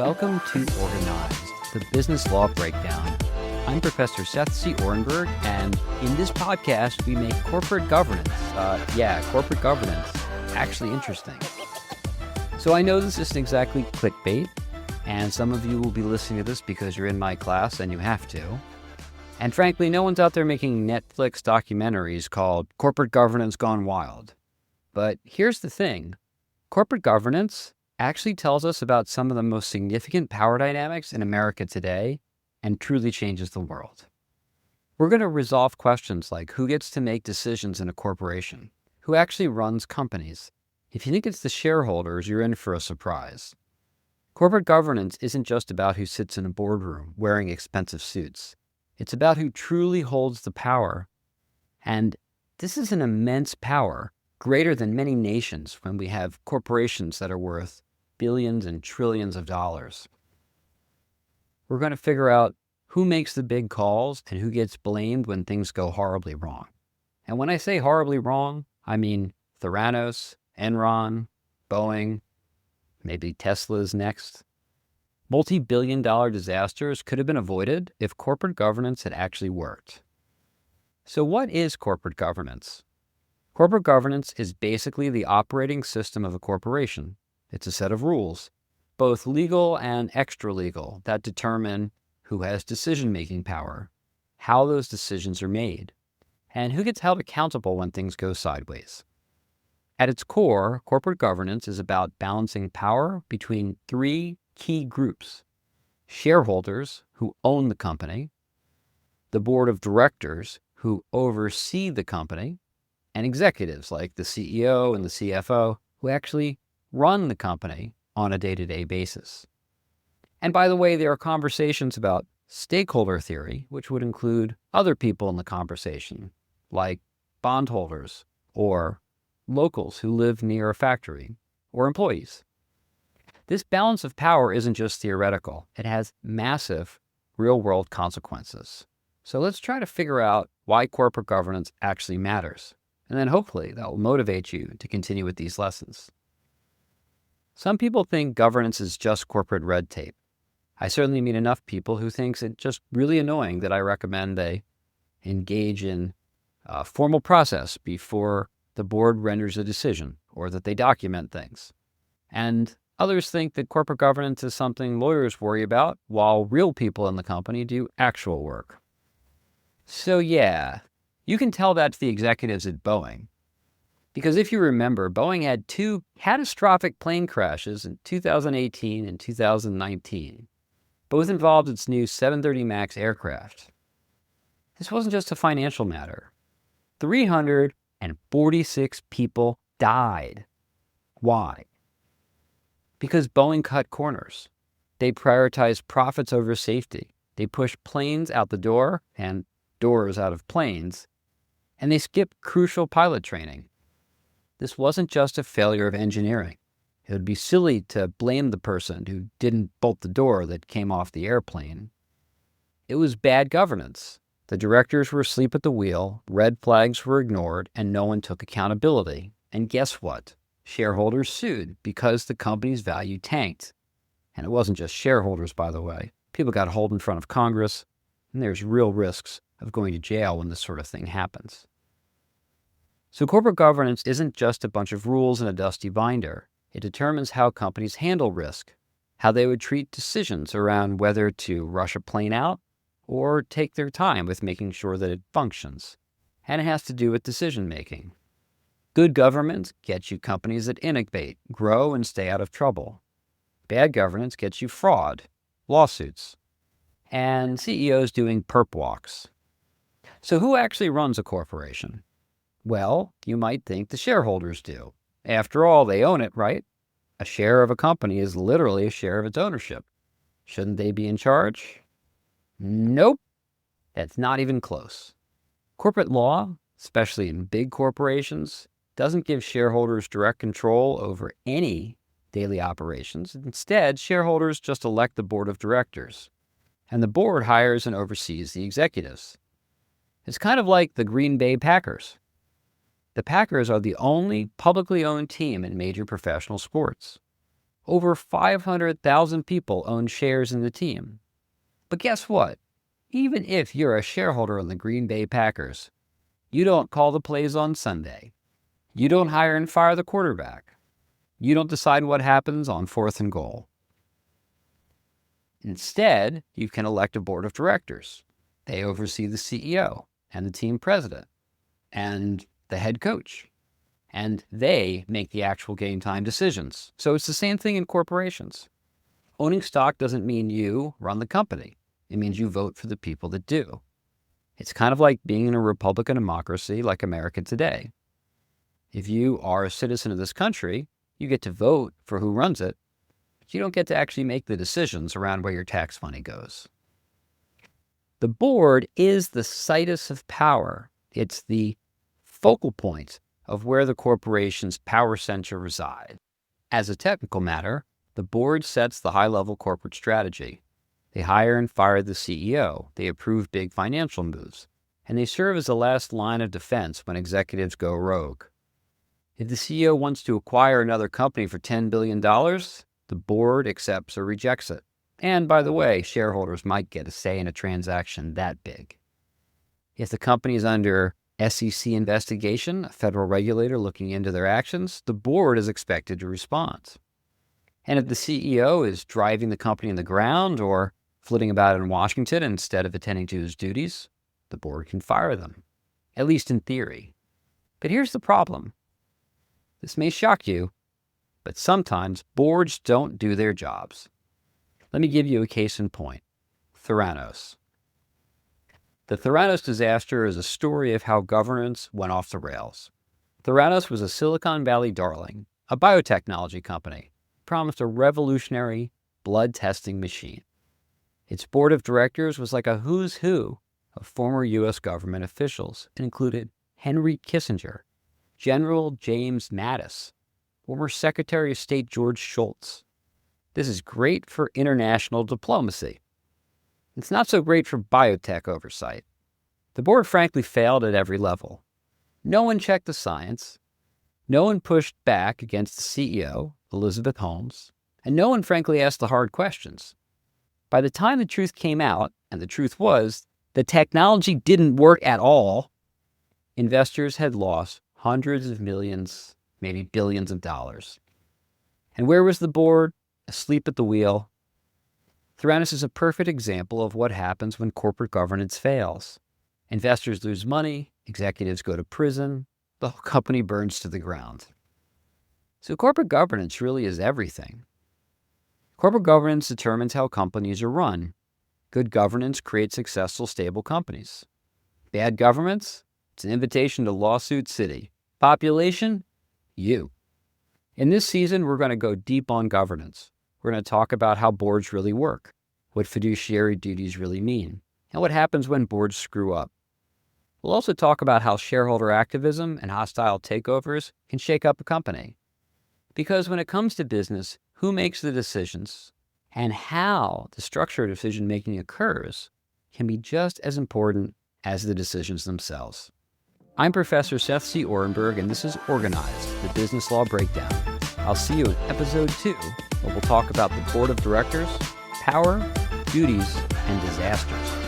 Welcome to Organized, the business law breakdown. I'm Professor Seth C. Oranburg, and in this podcast, we make corporate governance, corporate governance, actually interesting. So I know this isn't exactly clickbait, and some of you will be listening to this because you're in my class and you have to. And frankly, no one's out there making Netflix documentaries called Corporate Governance Gone Wild. But here's the thing. Corporate governance actually tells us about some of the most significant power dynamics in America today and truly changes the world. We're going to resolve questions like who gets to make decisions in a corporation, who actually runs companies. If you think it's the shareholders, you're in for a surprise. Corporate governance isn't just about who sits in a boardroom wearing expensive suits. It's about who truly holds the power. And this is an immense power, greater than many nations when we have corporations that are worth billions and trillions of dollars. We're going to figure out who makes the big calls and who gets blamed when things go horribly wrong. And when I say horribly wrong, I mean Theranos, Enron, Boeing, maybe Tesla's next. Multi-billion-dollar disasters could have been avoided if corporate governance had actually worked. So what is corporate governance? Corporate governance is basically the operating system of a corporation. It's a set of rules, both legal and extra-legal, that determine who has decision-making power, how those decisions are made, and who gets held accountable when things go sideways. At its core, corporate governance is about balancing power between three key groups: shareholders, who own the company, the board of directors, who oversee the company, and executives like the CEO and the CFO, who actually run the company on a day-to-day basis. And by the way, there are conversations about stakeholder theory, which would include other people in the conversation, like bondholders or locals who live near a factory or employees. This balance of power isn't just theoretical. It has massive real-world consequences. So let's try to figure out why corporate governance actually matters. And then hopefully that will motivate you to continue with these lessons. Some people think governance is just corporate red tape. I certainly meet enough people who think it's just really annoying that I recommend they engage in a formal process before the board renders a decision or that they document things. And others think that corporate governance is something lawyers worry about while real people in the company do actual work. So yeah, you can tell that to the executives at Boeing. Because if you remember, Boeing had two catastrophic plane crashes in 2018 and 2019. Both involved its new 737 MAX aircraft. This wasn't just a financial matter. 346 people died. Why? Because Boeing cut corners. They prioritized profits over safety. They pushed planes out the door and doors out of planes. And they skipped crucial pilot training. This wasn't just a failure of engineering. It would be silly to blame the person who didn't bolt the door that came off the airplane. It was bad governance. The directors were asleep at the wheel, red flags were ignored, and no one took accountability. And guess what? Shareholders sued because the company's value tanked. And it wasn't just shareholders, by the way. People got hauled in front of Congress, and there's real risks of going to jail when this sort of thing happens. So corporate governance isn't just a bunch of rules in a dusty binder. It determines how companies handle risk, how they would treat decisions around whether to rush a plane out or take their time with making sure that it functions. And it has to do with decision making. Good governance gets you companies that innovate, grow, and stay out of trouble. Bad governance gets you fraud, lawsuits, and CEOs doing perp walks. So who actually runs a corporation? Well, you might think the shareholders do. After all, they own it, right? A share of a company is literally a share of its ownership. Shouldn't they be in charge? Nope. That's not even close. Corporate law, especially in big corporations, doesn't give shareholders direct control over any daily operations. Instead, shareholders just elect the board of directors. And the board hires and oversees the executives. It's kind of like the Green Bay Packers. The Packers are the only publicly owned team in major professional sports. Over 500,000 people own shares in the team. But guess what? Even if you're a shareholder in the Green Bay Packers, you don't call the plays on Sunday. You don't hire and fire the quarterback. You don't decide what happens on 4th and goal. Instead, you can elect a board of directors. They oversee the CEO and the team president and the head coach. And they make the actual game time decisions. So it's the same thing in corporations. Owning stock doesn't mean you run the company. It means you vote for the people that do. It's kind of like being in a Republican democracy like America today. If you are a citizen of this country, you get to vote for who runs it, but you don't get to actually make the decisions around where your tax money goes. The board is the situs of power. It's the focal point of where the corporation's power center resides. As a technical matter, the board sets the high-level corporate strategy. They hire and fire the CEO, they approve big financial moves, and they serve as the last line of defense when executives go rogue. If the CEO wants to acquire another company for $10 billion, the board accepts or rejects it. And by the way, shareholders might get a say in a transaction that big. If the company is under SEC investigation, a federal regulator looking into their actions, the board is expected to respond. And if the CEO is driving the company in the ground or flitting about in Washington instead of attending to his duties, the board can fire them, at least in theory. But here's the problem. This may shock you, but sometimes boards don't do their jobs. Let me give you a case in point. Theranos. The Theranos disaster is a story of how governance went off the rails. Theranos was a Silicon Valley darling, a biotechnology company, promised a revolutionary blood testing machine. Its board of directors was like a who's who of former U.S. government officials. It included Henry Kissinger, General James Mattis, former Secretary of State George Shultz. This is great for international diplomacy. It's not so great for biotech oversight. The board frankly failed at every level. No one checked the science. No one pushed back against the CEO, Elizabeth Holmes, and no one frankly asked the hard questions. By the time the truth came out, and the truth was, the technology didn't work at all, investors had lost hundreds of millions, maybe billions of dollars. And where was the board? Asleep at the wheel. Theranos is a perfect example of what happens when corporate governance fails. Investors lose money, executives go to prison, the whole company burns to the ground. So corporate governance really is everything. Corporate governance determines how companies are run. Good governance creates successful, stable companies. Bad governance? It's an invitation to lawsuit city. Population? You. In this season, we're going to go deep on governance. We're going to talk about how boards really work, what fiduciary duties really mean, and what happens when boards screw up. We'll also talk about how shareholder activism and hostile takeovers can shake up a company. Because when it comes to business, who makes the decisions and how the structure of decision-making occurs can be just as important as the decisions themselves. I'm Professor Seth C. Oranburg, and this is Organized, the Business Law Breakdown. I'll see you in episode 2, where we'll talk about the board of directors, power, duties, and disasters.